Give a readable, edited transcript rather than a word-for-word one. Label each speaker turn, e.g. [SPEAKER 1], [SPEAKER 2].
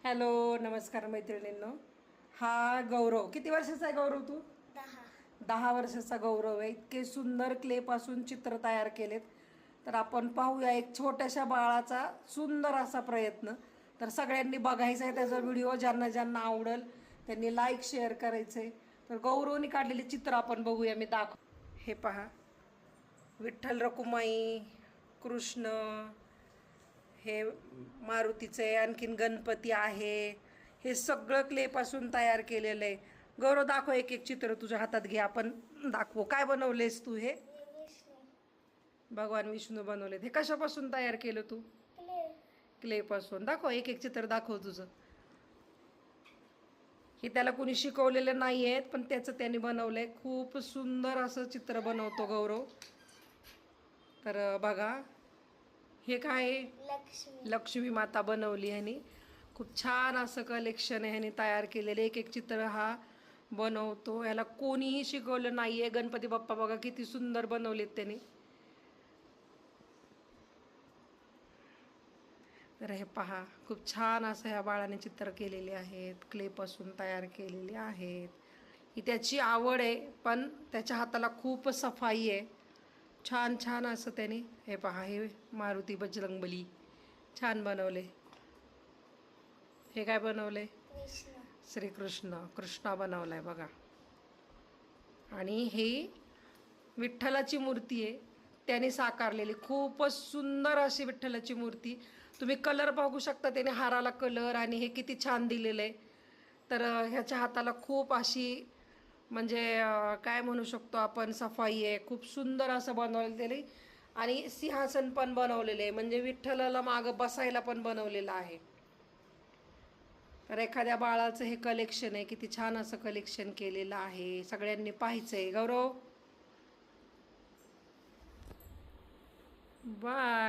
[SPEAKER 1] Hello, नमस्कार मैत्रिणींनो. हा गौरव किती वर्षाचा आहे गौरव तू? 10 वर्षाचा गौरव आहे. इतके सुंदर क्ले पासून चित्र तयार केलेत. तर आपण पाहूया एक छोट्याशा बाळाचा सुंदर असा प्रयत्न. तर सगळ्यांनी बघायचा आहे त्याचा व्हिडिओ. ज्यांना ज्यांना आवडेल त्यांनी लाईक शेअर करायचंय. तर गौरवने काढलेले चित्र आपण बघूया. मी दाखव. हे पहा, विठ्ठल रखुमाई, कृष्ण, हे मारुतीचे, आणखीन गणपती आहे. हे सगळं क्लेपासून तयार केलेलं आहे. गौरव दाखव, एक एक चित्र तुझ्या हातात घे, आपण दाखवू. काय बनवलेस तू? हे भगवान विष्णू बनवलेत. हे कशापासून तयार केलं तू? क्लेपासून. दाखव, एक एक चित्र दाखव तुझं. हे त्याला कोणी शिकवलेलं नाही आहेत, पण त्याचं त्याने बनवलंय. खूप सुंदर असं चित्र बनवतो गौरव. तर बघा, हे काय? लक्ष्मी माता बनवली ह्यानी. खूप छान असं कलेक्शन आहे ह्यानी तयार केलेलं. एक एक चित्र हा बनवतो. याला कोणीही शिकवलं नाहीये. गणपती बाप्पा बघा किती सुंदर बनवलेत त्यांनी. तर हे पहा, खूप छान असं ह्या बाळाने चित्र केलेले आहेत. क्लेपासून तयार केलेले आहेत. ही त्याची आवड आहे, पण त्याच्या हाताला खूप सफाई आहे. छान छान असं त्याने. हे पहा, हे मारुती बजरंगबली छान बनवले. हे काय बनवले? श्रीकृष्ण, कृष्णा बनवलाय बघा. आणि हे विठ्ठलाची मूर्ती आहे, त्याने साकारलेली. खूपच सुंदर अशी विठ्ठलाची मूर्ती. तुम्ही कलर बघू शकता, त्याने हाराला कलर आणि हे किती छान दिलेलं आहे. तर ह्याच्या हाताला खूप अशी म्हणजे काय म्हणू शकतो आपण, सफाई आहे. खूप सुंदर असं बनवलेलं आहे. आणि सिंहासन पण बनवलेलं आहे, म्हणजे विठ्ठलाला मागं बसायला पण बनवलेलं आहे. तर एखाद्या बाळाचं हे कलेक्शन आहे. किती छान असं कलेक्शन केलेलं आहे. सगळ्यांनी पाहायचंय. गौरव, बाय.